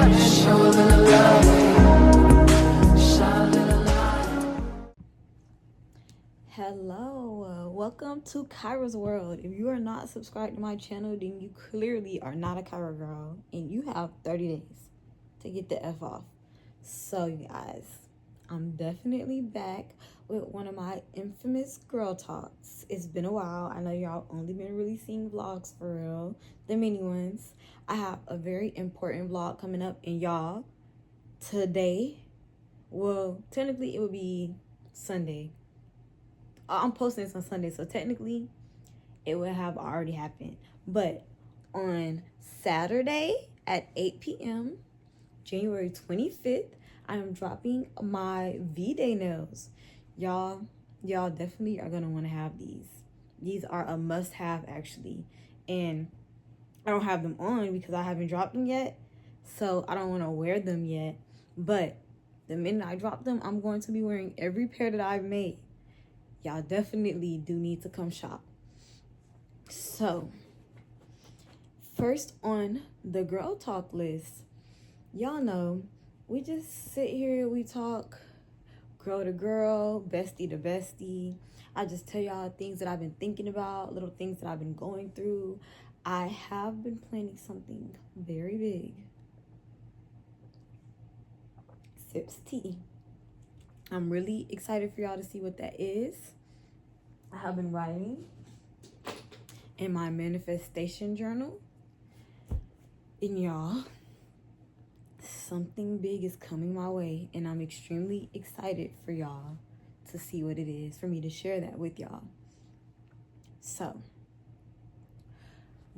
show a little love, shine a little light. Hello, welcome to Kyra's World. If you are not subscribed to my channel, then you clearly are not a Kyra girl, and you have 30 days to get the F off. So you guys, I'm definitely back with one of my infamous girl talks. It's been a while. I know y'all only been really seeing vlogs for real, the mini ones. I have a very important vlog coming up, and y'all, today, well, technically it would be Sunday. I'm posting this on Sunday, so technically it would have already happened. But on Saturday at 8 p.m., January 25th, I am dropping my V-Day nails. Y'all definitely are gonna want to have these. These are a must-have actually, and I don't have them on because I haven't dropped them yet, so I don't want to wear them yet. But the minute I drop them, I'm going to be wearing every pair that I've made. Y'all definitely do need to come shop. So, first on the girl talk list, y'all know we just sit here, we talk girl to girl, bestie to bestie. I just tell y'all things that I've been thinking about, little things that I've been going through. I have been planning something very big. Sips tea. I'm really excited for y'all to see what that is. I have been writing in my manifestation journal. And y'all, something big is coming my way, and I'm extremely excited for y'all to see what it is, for me to share that with y'all. So,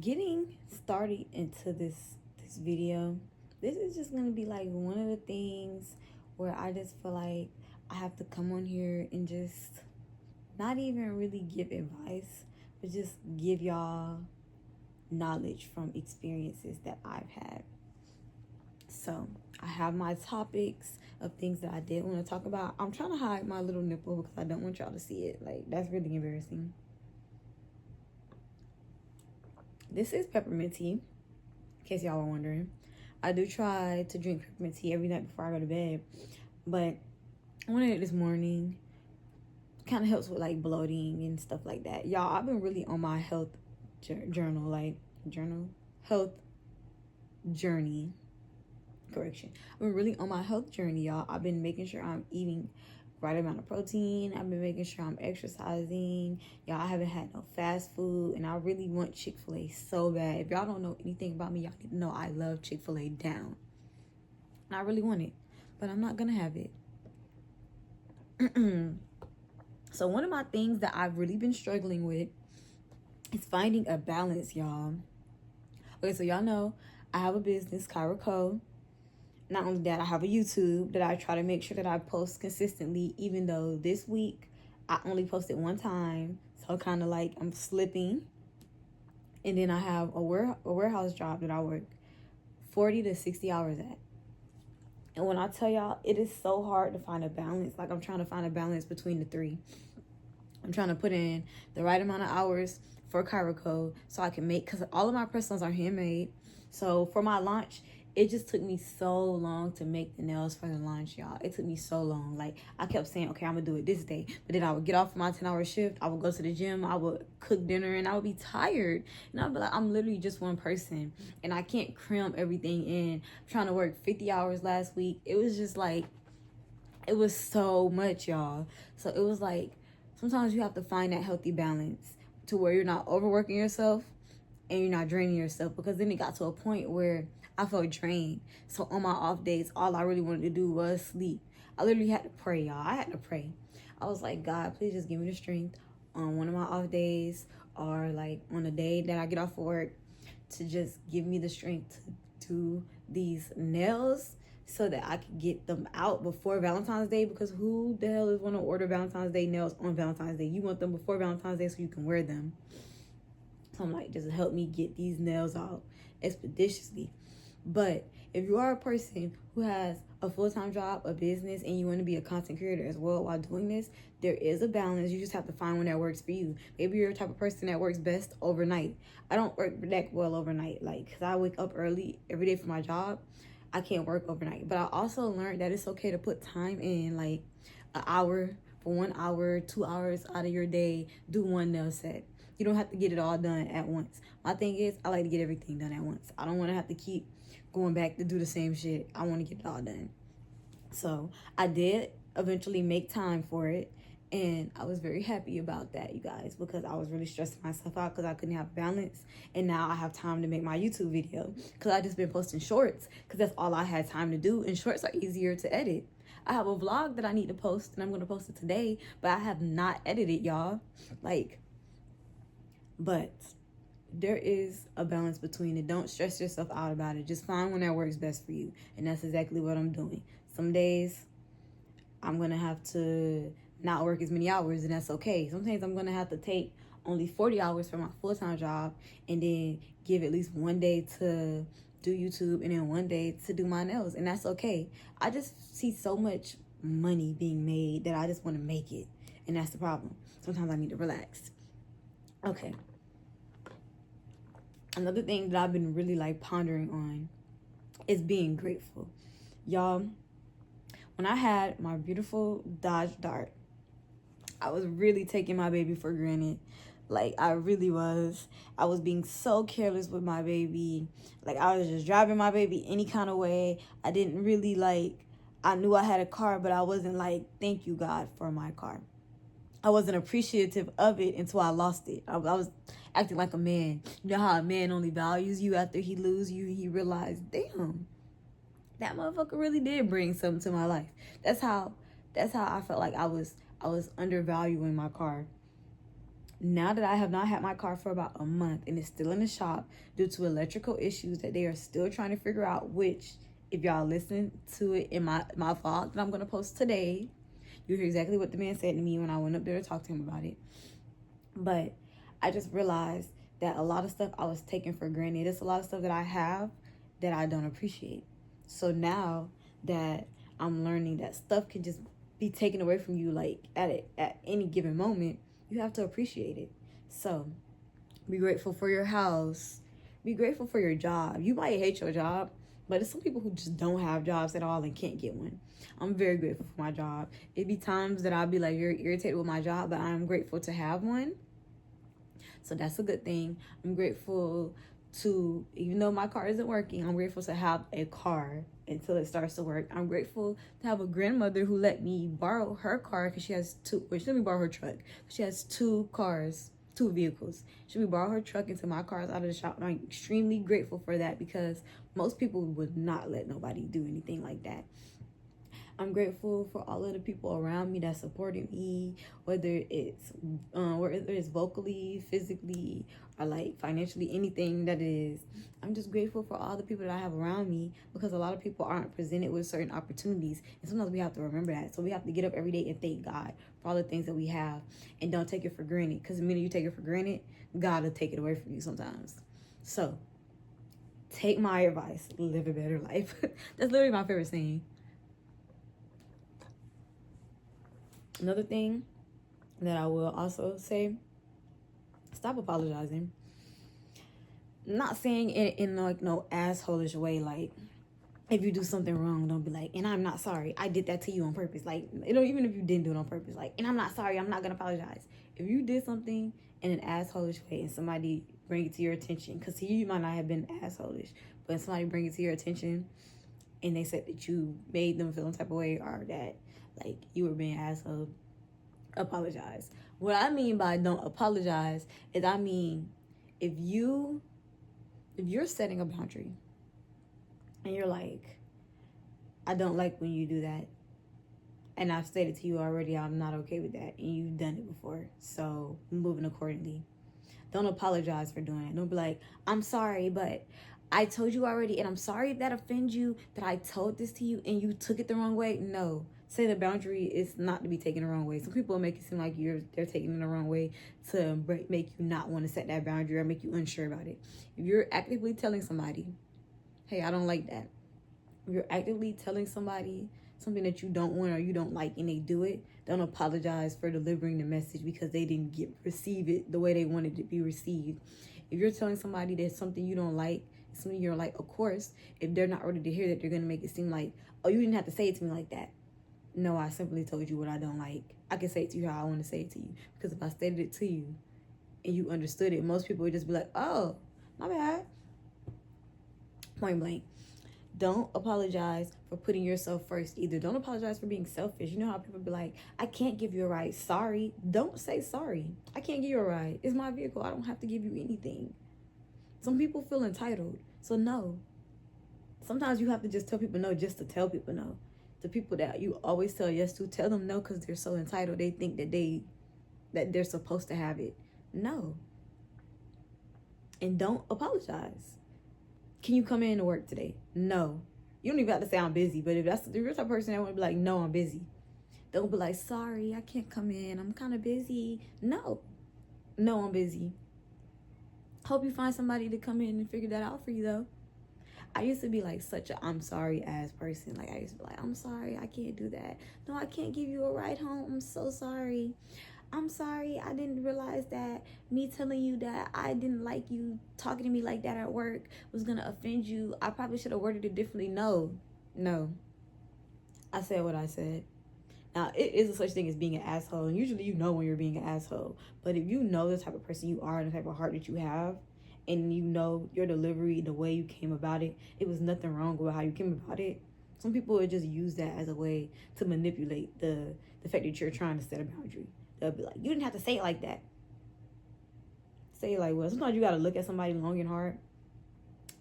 getting started into this video, this is just gonna be like one of the things where I just feel like I have to come on here and just not even really give advice, but just give y'all knowledge from experiences that I've had. So I have my topics of things that I did want to talk about. I'm trying to hide my little nipple because I don't want y'all to see it. Like, that's really embarrassing. This is peppermint tea, in case y'all were wondering. I do try to drink peppermint tea every night before I go to bed, but I wanted it this morning. Kind of helps with like bloating and stuff like that. Y'all, I've been really on my health health journey. Correction. I've been really on my health journey, y'all. I've been making sure I'm eating right amount of protein. I've been making sure I'm exercising. Y'all, I haven't had no fast food, and I really want Chick-fil-A so bad. If y'all don't know anything about me, y'all need to know I love Chick-fil-A down. And I really want it, but I'm not gonna have it. So one of my things that I've really been struggling with is finding a balance, y'all. Okay, so y'all know I have a business, Kyra Co. Not only that, I have a YouTube that I try to make sure that I post consistently, even though this week I only posted one time. So kind of like I'm slipping. And then I have a warehouse job that I work 40 to 60 hours at. And when I tell y'all, it is so hard to find a balance. Like, I'm trying to find a balance between the three. I'm trying to put in the right amount of hours for Kyra Co. so I can make, because all of my press-ons are handmade. So for my launch, it just took me so long to make the nails for the launch, y'all. It took me so long. Like, I kept saying, okay, I'm gonna do it this day. But then I would get off my 10-hour shift. I would go to the gym. I would cook dinner, and I would be tired. And I'd be like, I'm literally just one person, and I can't cram everything in. I'm trying to work 50 hours last week. It was just like, it was so much, y'all. So it was like, sometimes you have to find that healthy balance to where you're not overworking yourself and you're not draining yourself, because then it got to a point where I felt drained. So on my off days, all I really wanted to do was sleep. I literally had to pray, y'all. I had to pray. I was like, God, please just give me the strength on one of my off days, or like on a day that I get off work, to just give me the strength to do these nails so that I could get them out before Valentine's Day, because who the hell is want to order Valentine's Day nails on Valentine's Day? You want them before Valentine's Day so you can wear them. So I'm like, just help me get these nails out expeditiously. But if you are a person who has a full-time job, a business, and you want to be a content creator as well while doing this, there is a balance. You just have to find one that works for you. Maybe you're the type of person that works best overnight. I don't work that well overnight, like, because I wake up early every day for my job. I can't work overnight. But I also learned that it's okay to put time in, like an hour, for 1 hour, 2 hours out of your day, do one nail set. You don't have to get it all done at once. My thing is, I like to get everything done at once. I don't want to have to keep going back to do the same shit. I want to get it all done. So I did eventually make time for it. And I was very happy about that, you guys, because I was really stressing myself out because I couldn't have balance. And now I have time to make my YouTube video because I just been posting shorts because that's all I had time to do. And shorts are easier to edit. I have a vlog that I need to post and I'm going to post it today, but I have not edited, y'all. But there is a balance between it. Don't stress yourself out about it. Just find one that works best for you. And that's exactly what I'm doing. Some days I'm going to have to not work as many hours, and that's okay. Sometimes I'm going to have to take only 40 hours for my full-time job and then give at least one day to do YouTube and then one day to do my nails, and that's okay. I just see so much money being made that I just want to make it, and that's the problem. Sometimes I need to relax. Okay. Another thing that I've been really pondering on is being grateful. Y'all, when I had my beautiful Dodge Dart, I was really taking my baby for granted. I really was. I was being so careless with my baby. I was just driving my baby any kind of way. I didn't really I knew I had a car, but I wasn't thank you, God, for my car. I wasn't appreciative of it until I lost it. I was acting like a man. You know how a man only values you after he loses you? He realized, damn, that motherfucker really did bring something to my life. That's how I felt like I was undervaluing my car. Now that I have not had my car for about a month and it's still in the shop due to electrical issues that they are still trying to figure out, which if y'all listen to it in my vlog that I'm going to post today, you hear exactly what the man said to me when I went up there to talk to him about it. But I just realized that a lot of stuff I was taking for granted. There's a lot of stuff that I have that I don't appreciate. So now that I'm learning that stuff can just be taken away from you at any given moment, you have to appreciate it. So be grateful for your house. Be grateful for your job. You might hate your job, but there's some people who just don't have jobs at all and can't get one. I'm very grateful for my job. It'd be times that I'll be you're irritated with my job, but I'm grateful to have one. So that's a good thing. I'm grateful to, even though my car isn't working, I'm grateful to have a car until it starts to work. I'm grateful to have a grandmother who let me borrow her car because she has she let me borrow her truck. She has two vehicles. She let me borrow her truck until my car is out of the shop. And I'm extremely grateful for that because most people would not let nobody do anything like that. I'm grateful for all of the people around me that supported me, whether it's vocally, physically, or financially, anything that it is. I'm just grateful for all the people that I have around me because a lot of people aren't presented with certain opportunities, and sometimes we have to remember that. So we have to get up every day and thank God for all the things that we have, and don't take it for granted, because the minute you take it for granted, God will take it away from you sometimes. So take my advice, live a better life. That's literally my favorite saying. Another thing that I will also say, stop apologizing. I'm not saying it in no asshole-ish way. If you do something wrong, don't be and I'm not sorry. I did that to you on purpose. Even if you didn't do it on purpose, and I'm not sorry. I'm not going to apologize. If you did something in an asshole-ish way and somebody bring it to your attention, because you might not have been asshole-ish, but somebody bring it to your attention and they said that you made them feel some type of way or that you were being an asshole, apologize. What I mean by don't apologize is if you're setting a boundary and you're I don't like when you do that, and I've stated to you already I'm not okay with that, and you've done it before, so moving accordingly. Don't apologize for doing it. Don't be I'm sorry, but I told you already, and I'm sorry if that offends you that I told this to you and you took it the wrong way. No. Say the boundary is not to be taken the wrong way. Some people make it seem like they're taking it the wrong way to make you not want to set that boundary or make you unsure about it. If you're actively telling somebody, hey, I don't like that. If you're actively telling somebody something that you don't want or you don't like and they do it, don't apologize for delivering the message because they didn't receive it the way they wanted it to be received. If you're telling somebody there's something you don't like It's when you're like, of course, if they're not ready to hear that, they're gonna make it seem like, oh, you didn't have to say it to me like that. No, I simply told you what I don't like. I can say it to you how I want to say it to you. Because if I stated it to you and you understood it, most people would just be like, oh, my bad. Point blank. Don't apologize for putting yourself first either. Don't apologize for being selfish. You know how people be like, I can't give you a ride. Sorry. Don't say sorry. I can't give you a ride. It's my vehicle. I don't have to give you anything. Some people feel entitled. So no. Sometimes you have to just tell people no just to tell people no. The people that you always tell yes to, tell them no because they're so entitled. They think that they're supposed to have it. No. And don't apologize. Can you come in to work today? No. You don't even have to say I'm busy, but if you're the type of person that want to be like, no, I'm busy. Don't be like, sorry, I can't come in. I'm kind of busy. No. No, I'm busy. Hope you find somebody to come in and figure that out for you, though. I used to be like such a I'm sorry ass person. Like I used to be like, I'm sorry, I can't do that. No, I can't give you a ride home. I'm so sorry. I'm sorry, I didn't realize that me telling you that I didn't like you talking to me like that at work was gonna offend you. I probably should have worded it differently. No. I said what I said. Now, it is a such thing as being an asshole. And usually you know when you're being an asshole. But if you know the type of person you are and the type of heart that you have, and you know your delivery, the way you came about it, it was nothing wrong with how you came about it. Some people would just use that as a way to manipulate the fact that you're trying to set a boundary. They'll be like, you didn't have to say it like that. Say it like, well, sometimes you got to look at somebody long and hard.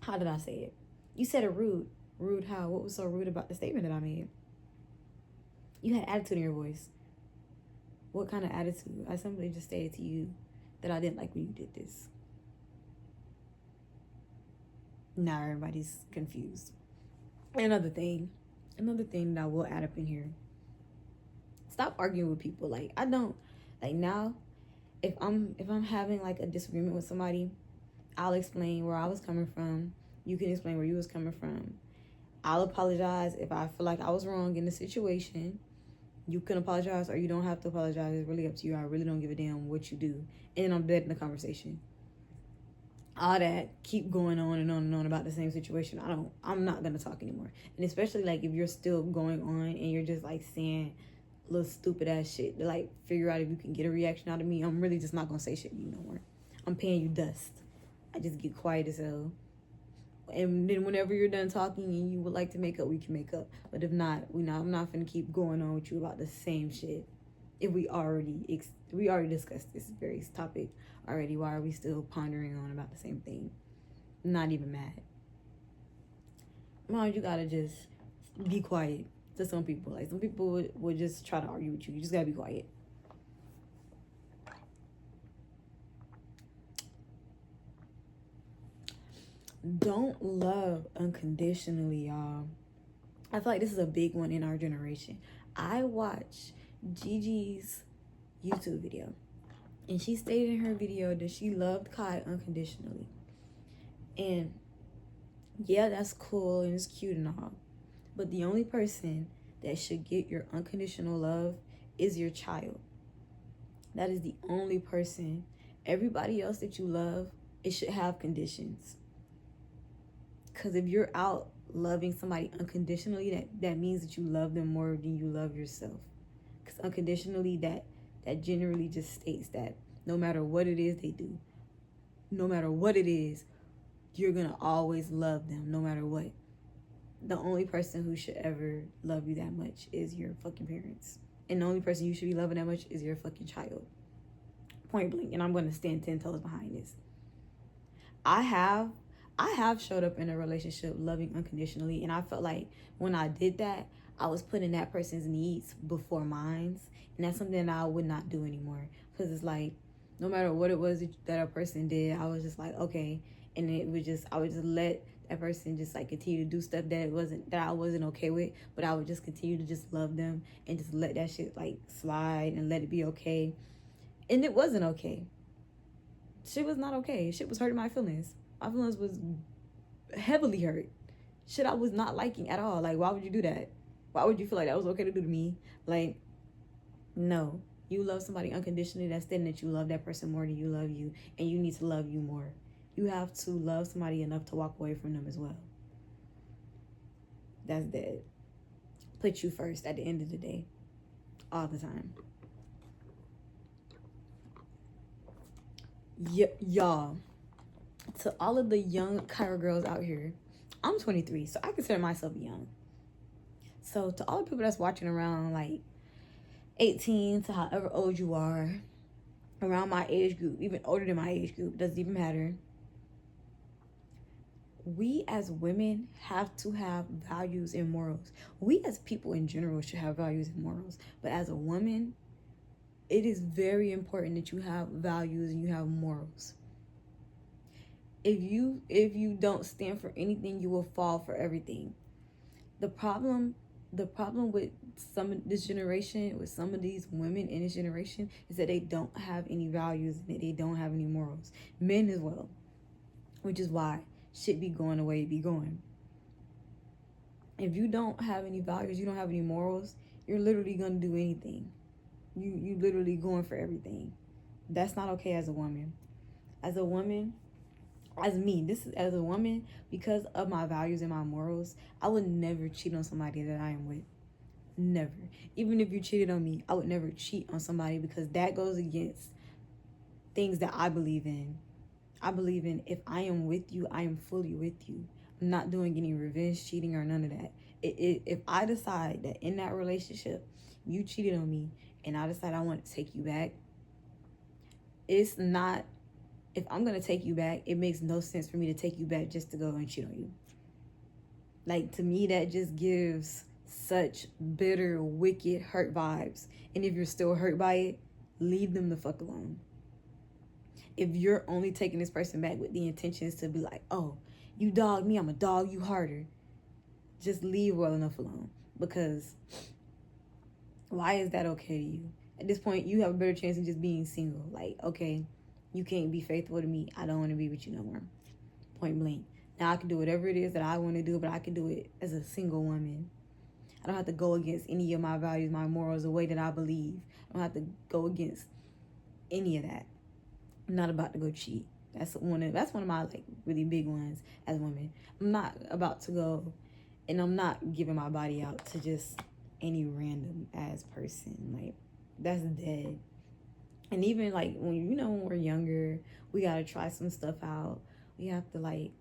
How did I say it? You said it rude. Rude how? What was so rude about the statement that I made? You had attitude in your voice. What kind of attitude? I simply just stated to you that I didn't like when you did this. Now everybody's confused. Another thing that I will add up in here. Stop arguing with people. Like I don't like now. If I'm having like a disagreement with somebody, I'll explain where I was coming from. You can explain where you was coming from. I'll apologize if I feel like I was wrong in the situation. You can apologize or you don't have to apologize. It's really up to you. I really don't give a damn what you do. And I'm dead in the conversation. All that keep going on and on and on about the same situation. I'm not gonna talk anymore. And especially like if you're still going on and you're just like saying little stupid ass shit to like figure out if you can get a reaction out of me, I'm really just not gonna say shit to you no more. I'm paying you dust. I just get quiet as hell. And then whenever you're done talking and you would like to make up, we can make up. But if not, I'm not gonna keep going on with you about the same shit. If we already discussed this very topic already, why are we still pondering on about the same thing? I'm not even mad. Mom, you gotta just be quiet to some people. Like some people would just try to argue with you. You just gotta be quiet. Don't love unconditionally, y'all. I feel like this is a big one in our generation. I watch Gigi's YouTube video, and she stated in her video that she loved Kai unconditionally. And yeah, that's cool and it's cute and all, but the only person that should get your unconditional love is your child. That is the only person. Everybody else that you love, it should have conditions. Because if you're out loving somebody unconditionally, that means that you love them more than you love yourself. Because unconditionally, that generally just states that no matter what it is they do, no matter what it is, you're going to always love them no matter what. The only person who should ever love you that much is your fucking parents. And the only person you should be loving that much is your fucking child. Point blank. And I'm going to stand 10 toes behind this. I have showed up in a relationship loving unconditionally, and I felt like when I did that, I was putting that person's needs before mine, and that's something that I would not do anymore. Because it's like, no matter what it was that a person did, I was just like, okay, and I would just let that person just like continue to do stuff that I wasn't okay with, but I would just continue to just love them and just let that shit like slide and let it be okay. And it wasn't okay. Shit was not okay. Shit was hurting my feelings. My feelings was heavily hurt. Shit I was not liking at all. Like, why would you do that? Why would you feel like that was okay to do to me? Like, no. You love somebody unconditionally, that's stating that you love that person more than you love you. And you need to love you more. you have to love somebody enough to walk away from them as well. That's dead. Put you first at the end of the day, all the time. Y'all, to all of the young Kyra girls out here, I'm 23, so I consider myself young. So to all the people that's watching around like 18 to however old you are, around my age group, even older than my age group, doesn't even matter. We as women have to have values and morals. We as people in general should have values and morals. But as a woman, it is very important that you have values and you have morals. If you don't stand for anything, you will fall for everything. The problem with some of this generation, with some of these women in this generation, is that they don't have any values and they don't have any morals. Men as well. Which is why shit be going the way it be going. If you don't have any values, you don't have any morals, you're literally gonna do anything. You literally going for everything. That's not okay as a woman. As a woman, as a woman, because of my values and my morals, I would never cheat on somebody that I am with. Never. Even if you cheated on me, I would never cheat on somebody, because that goes against things that I believe in. I believe in, if I am with you, I am fully with you. I'm not doing any revenge cheating or none of that. If I decide that in that relationship you cheated on me and I decide I want to take you back, it's not, if I'm going to take you back, it makes no sense for me to take you back just to go and cheat on you. Like, to me, that just gives such bitter, wicked, hurt vibes. And if you're still hurt by it, leave them the fuck alone. If you're only taking this person back with the intentions to be like, oh, you dog me, I'm a dog you harder, just leave well enough alone. Because why is that okay to you? At this point, you have a better chance of just being single. Like, okay, you can't be faithful to me, I don't want to be with you no more. Point blank. Now I can do whatever it is that I want to do, but I can do it as a single woman. I don't have to go against any of my values, my morals, the way that I believe. I don't have to go against any of that. I'm not about to go cheat. That's one of my like really big ones as women. I'm not about to go, and I'm not giving my body out to just any random ass person. Like, that's dead. And even like when we're younger, we gotta try some stuff out. We have to like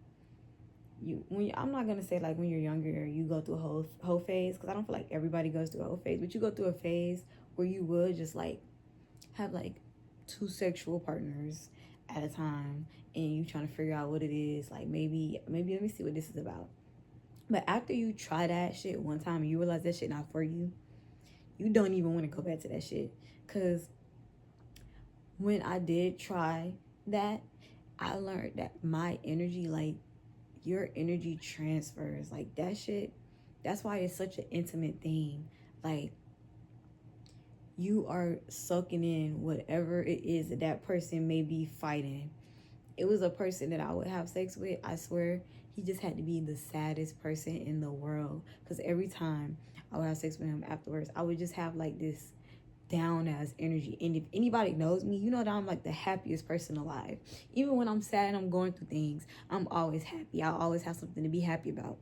I'm not gonna say like when you're younger you go through a whole phase, because I don't feel like everybody goes through a whole phase, but you go through a phase where you would just like have like 2 sexual partners at a time, and you trying to figure out what it is. Like, maybe let me see what this is about. But after you try that shit one time and you realize that shit not for you, you don't even want to go back to that shit. Because when I did try that, I learned that my energy, like, your energy transfers. Like, that shit, that's why it's such an intimate thing. Like, you are soaking in whatever it is that that person may be fighting. It was a person that I would have sex with, I swear, he just had to be the saddest person in the world. Because every time I would have sex with him afterwards, I would just have like this down ass energy. And if anybody knows me, you know that I'm like the happiest person alive. Even when I'm sad and I'm going through things, I'm always happy. I always have something to be happy about.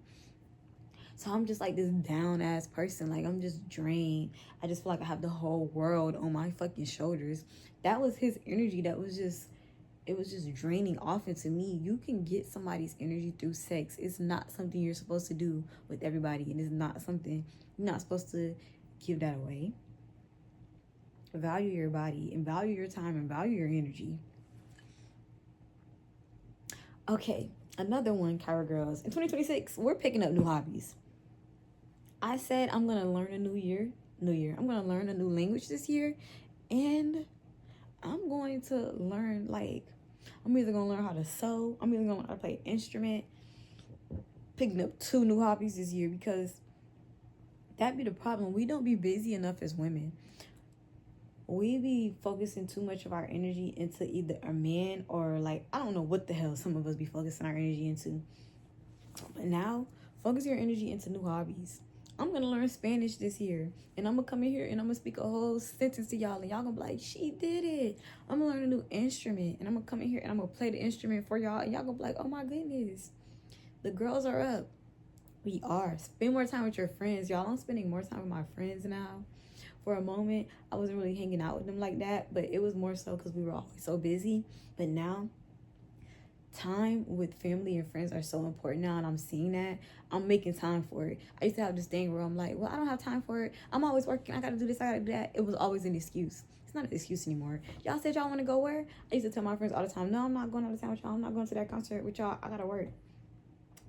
So I'm just like this down ass person. Like, I'm just drained. I just feel like I have the whole world on my fucking shoulders. That was his energy. It was just draining off into me. You can get somebody's energy through sex. It's not something you're supposed to do with everybody. And it's not something, you're not supposed to give that away. Value your body and value your time and value your energy. Okay, another one, Kyra girls. In 2026, we're picking up new hobbies. I said I'm going to learn a new year. I'm going to learn a new language this year. And I'm going to learn, like, I'm either going to learn how to sew. I'm either going to learn how to play an instrument. Picking up 2 new hobbies this year, because that be the problem. We don't be busy enough as women. We be focusing too much of our energy into either a man or, like, I don't know what the hell some of us be focusing our energy into. But now, focus your energy into new hobbies. I'm gonna learn Spanish this year, and I'm gonna come in here and I'm gonna speak a whole sentence to y'all, and y'all gonna be like, she did it. I'm gonna learn a new instrument, and I'm gonna come in here and I'm gonna play the instrument for y'all, and y'all gonna be like, oh my goodness, the girls are up. We are. Spend more time with your friends, y'all. I'm spending more time with my friends now. For a moment, I wasn't really hanging out with them like that, but it was more so because we were always so busy. But now, time with family and friends are so important now, and I'm seeing that. I'm making time for it. I used to have this thing where I'm like, well, I don't have time for it. I'm always working. I gotta do this. I gotta do that. It was always an excuse. It's not an excuse anymore. Y'all said y'all want to go where? I used to tell my friends all the time, no, I'm not going out of town with y'all. I'm not going to that concert with y'all. I gotta work.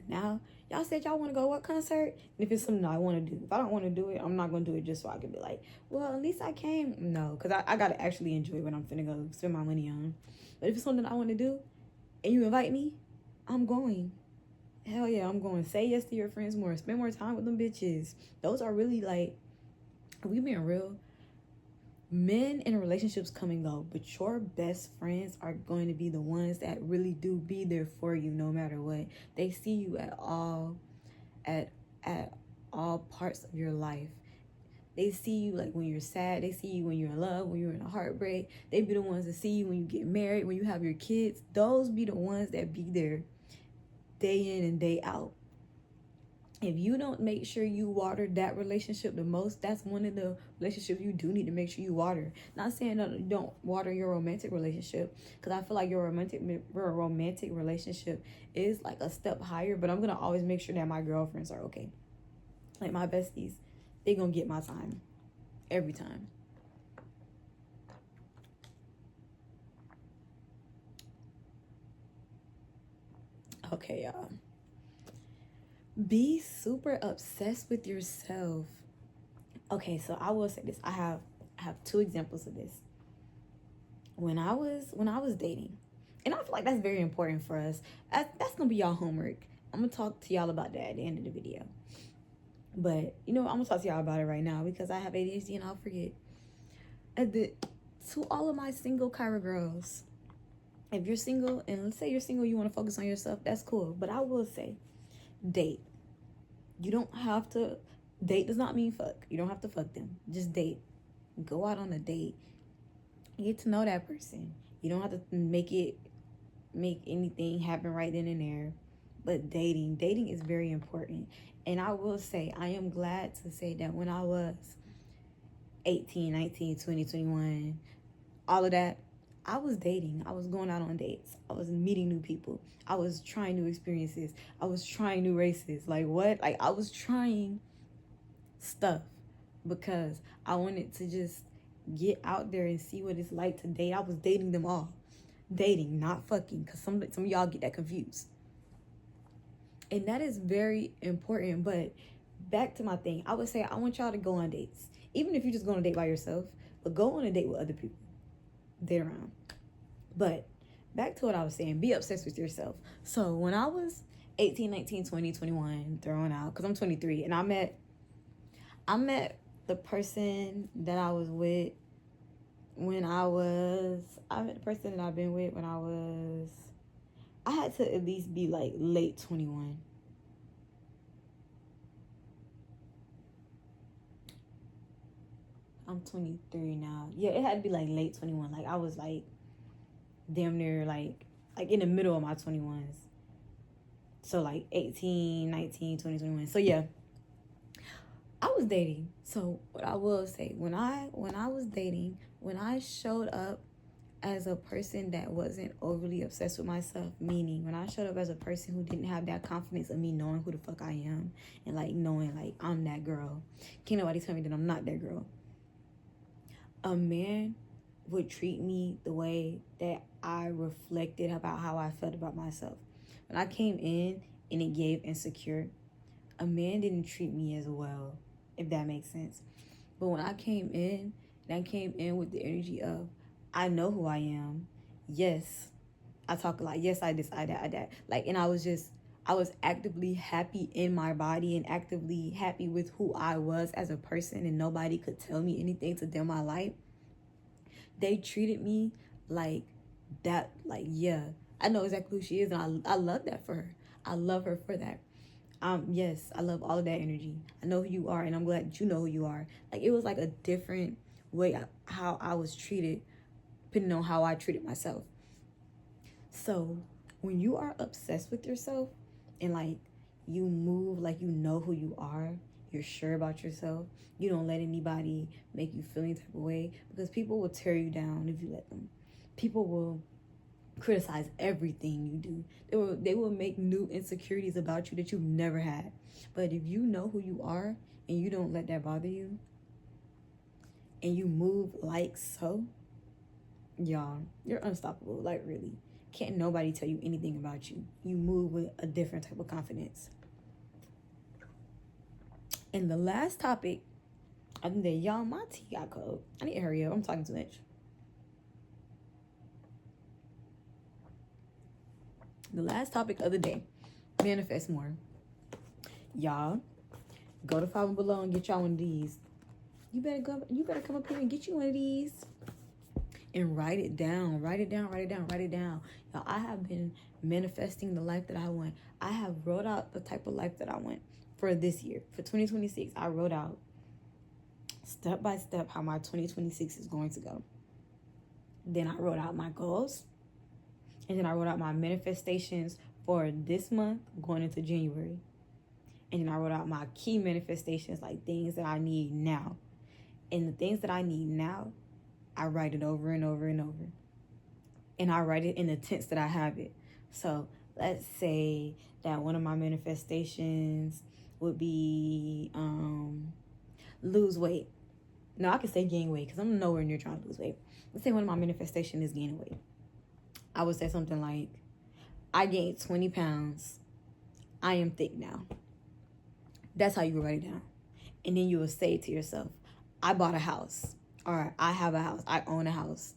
Now, y'all said y'all want to go what concert? And if it's something I want to do, if I don't want to do it, I'm not going to do it just so I can be like, well, at least I came. No, because I got to actually enjoy what I'm finna go spend my money on. But if it's something I want to do and you invite me, I'm going. Hell yeah, I'm going. Say yes to your friends more. Spend more time with them bitches. Those are really like, we being real. Men in relationships come and go, but your best friends are going to be the ones that really do be there for you no matter what. They see you at all parts of your life. They see you like when you're sad. They see you when you're in love, when you're in a heartbreak. They be the ones that see you when you get married, when you have your kids. Those be the ones that be there day in and day out. If you don't make sure you water that relationship the most, that's one of the relationships you do need to make sure you water. Not saying that you don't water your romantic relationship, because I feel like your romantic relationship is like a step higher, but I'm going to always make sure that my girlfriends are okay. Like my besties, they going to get my time every time. Okay, y'all. Be super obsessed with yourself. Okay, so I will say this. I have 2 examples of this. When I was dating, and I feel like that's very important for us. That's gonna be y'all homework. I'm gonna talk to y'all about that at the end of the video. But I'm gonna talk to y'all about it right now because I have ADHD and I'll forget. To all of my single Kyra girls, if you're single, and let's say you're single, you want to focus on yourself, that's cool. But I will say, date. You don't have to date. Does not mean fuck. You don't have to fuck them. Just date. Go out on a date. Get to know that person. You don't have to make anything happen right then and there. But dating is very important. And I will say, I am glad to say that when I was 18, 19, 20, 21, all of that, I was dating. I was going out on dates. I was meeting new people. I was trying new experiences. I was trying new races. Like what? Like I was trying stuff because I wanted to just get out there and see what it's like to date. I was dating them all. Dating, not fucking, because some of y'all get that confused. And that is very important. But back to my thing, I would say I want y'all to go on dates. Even if you just go on a date by yourself, but go on a date with other people. Date around. But back to what I was saying, be obsessed with yourself. So when I was 18, 19, 20, 21, throwing out, because I'm 23, and I met the person that I was with when I met the person that I've been with when I had to at least be like late 21. I'm 23 now. Yeah, it had to be like late 21. Like I was like damn near like in the middle of my 21s. So like 18, 19, 20, 21. So yeah, I was dating. So what I will say, when I was dating, when I showed up as a person that wasn't overly obsessed with myself, meaning when I showed up as a person who didn't have that confidence of me knowing who the fuck I am and like knowing like I'm that girl. Can't nobody tell me that I'm not that girl. A man would treat me the way that I reflected about how I felt about myself. When I came in and it gave insecure, a man didn't treat me as well, if that makes sense. But when I came in with the energy of, I know who I am. Yes, I talk a lot. Yes, I this, I that. Like, and I was actively happy in my body and actively happy with who I was as a person, and nobody could tell me anything to dim my light. They treated me like that. Like, yeah, I know exactly who she is, and I love that for her. I love her for that. Yes, I love all of that energy. I know who you are, and I'm glad that you know who you are. Like, it was like a different way how I was treated, depending on how I treated myself. So when you are obsessed with yourself and like you move like you know who you are, you're sure about yourself, you don't let anybody make you feel any type of way, because people will tear you down if you let them. People will criticize everything you do. They will make new insecurities about you that you've never had. But if you know who you are and you don't let that bother you and you move like so, y'all, you're unstoppable. Like, really. Can't nobody tell you anything about you. You move with a different type of confidence. And the last topic, I think that y'all, my tea got cold. I need to hurry up. I'm talking too much. The last topic of the day, manifest more. Y'all, go to Five and Below and get y'all one of these. You better come up here and get you one of these. And write it down. Write it down. Y'all, I have been manifesting the life that I want. I have wrote out the type of life that I want for this year. For 2026, I wrote out step by step how my 2026 is going to go. Then I wrote out my goals. And then I wrote out my manifestations for this month going into January. And then I wrote out my key manifestations, like things that I need now. And the things that I need now, I write it over and over and over. And I write it in the tense that I have it. So let's say that one of my manifestations would be lose weight. No, I could say gain weight because I'm nowhere near trying to lose weight. Let's say one of my manifestations is gaining weight. I would say something like, I gained 20 pounds. I am thick now. That's how you would write it down. And then you would say to yourself, I bought a house. Or I have a house. I own a house.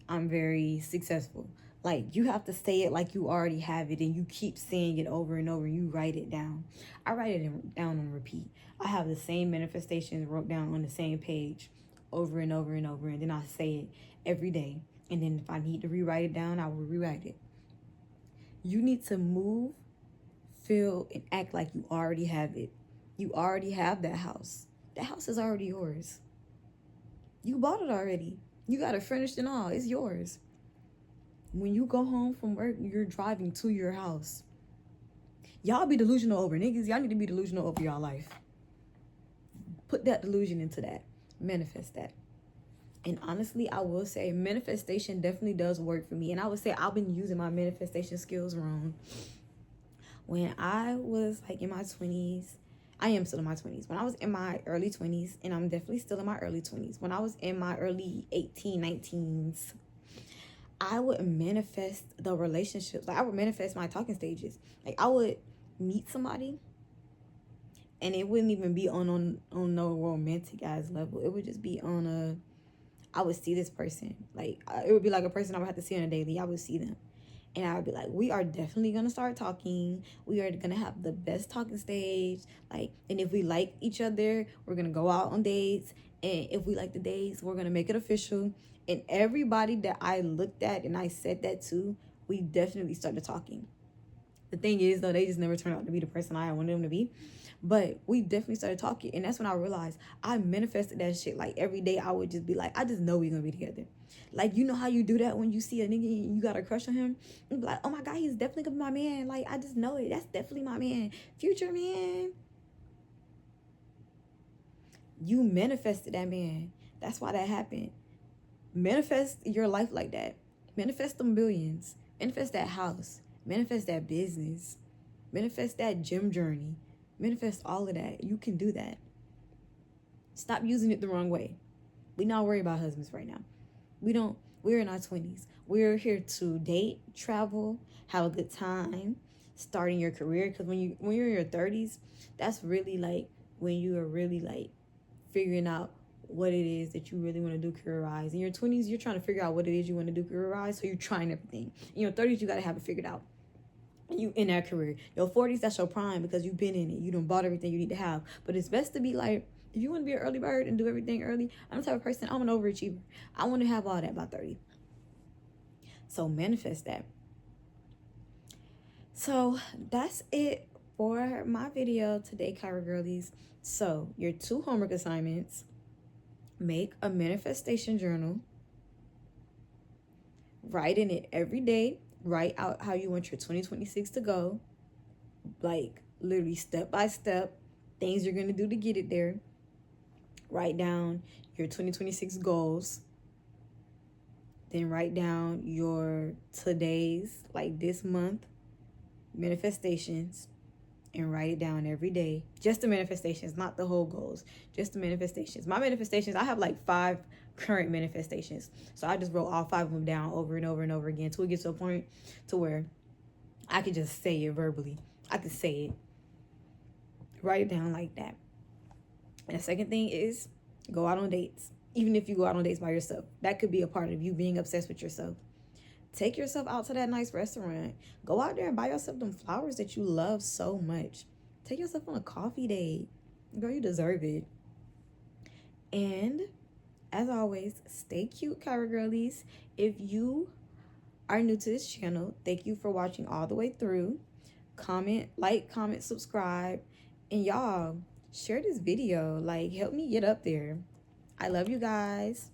I'm very successful. Like, you have to say it like you already have it, and you keep saying it over and over. You write it down. I write it down on repeat. I have the same manifestations wrote down on the same page over and over and over, and then I say it every day. And then if I need to rewrite it down, I will rewrite it. You need to move, feel, and act like you already have it. You already have that house. That house is already yours. You bought it already. You got it furnished and all. It's yours. When you go home from work, you're driving to your house. Y'all be delusional over niggas. Y'all need to be delusional over y'all life. Put that delusion into that. Manifest that. And honestly, I will say manifestation definitely does work for me. And I would say I've been using my manifestation skills wrong. When I was like in my 20s, I am still in my 20s. When I was in my early 20s, and I'm definitely still in my early 20s. When I was in my early 18, 19s, I would manifest the relationships. Like, I would manifest my talking stages. Like, I would meet somebody, and it wouldn't even be on no romantic ass level. It would just be on I would see this person. Like, it would be like a person I would have to see on a daily. I would see them. And I would be like, we are definitely going to start talking. We are going to have the best talking stage. Like, and if we like each other, we're going to go out on dates. And if we like the dates, we're going to make it official. And everybody that I looked at and I said that to, we definitely started talking. The thing is, though, they just never turned out to be the person I wanted them to be. But we definitely started talking. And that's when I realized I manifested that shit. Like, every day I would just be like, I just know we're going to be together. Like, you know how you do that when you see a nigga and you got a crush on him? You be like, oh my God, he's definitely going to be my man. Like, I just know it. That's definitely my man. Future man. You manifested that man. That's why that happened. Manifest your life like that. Manifest them billions. Manifest that house. Manifest that business. Manifest that gym journey. Manifest all of that. You can do that. Stop using it the wrong way. We not worried about husbands right now. We're in our 20s. We're here to date, travel, have a good time, starting your career. Because when you're in your 30s, that's really like when you are really like figuring out what it is that you really want to do career-wise. In your 20s, you're trying to figure out what it is you want to do career-wise, so you're trying everything. In your 30s, you got to have it figured out. You in that career. Your 40s, that's your prime because you've been in it. You done bought everything you need to have. But it's best to be like, if you want to be an early bird and do everything early, I'm the type of person, I'm an overachiever. I want to have all that by 30. So manifest that. So that's it for my video today, Kyra Girlies, so your 2 homework assignments: make a manifestation journal, write in it every day, write out how you want your 2026 to go, like literally step by step, things you're going to do to get it there. Write down your 2026 goals. Then write down your today's, like this month, manifestations, and write it down every day. Just the manifestations, not the whole goals, just the manifestations. My manifestations, I have like 5 current manifestations. So I just wrote all 5 of them down over and over and over again till it gets to a point to where I can just say it verbally. I can say it. Write it down like that. And the second thing is go out on dates. Even if you go out on dates by yourself, that could be a part of you being obsessed with yourself. Take yourself out to that nice restaurant. Go out there and buy yourself them flowers that you love so much. Take yourself on a coffee date. Girl, you deserve it. And as always, stay cute, Kyra Girlies. If you are new to this channel, thank you for watching all the way through. Comment, like, comment, subscribe. And y'all, share this video. Like, help me get up there. I love you guys.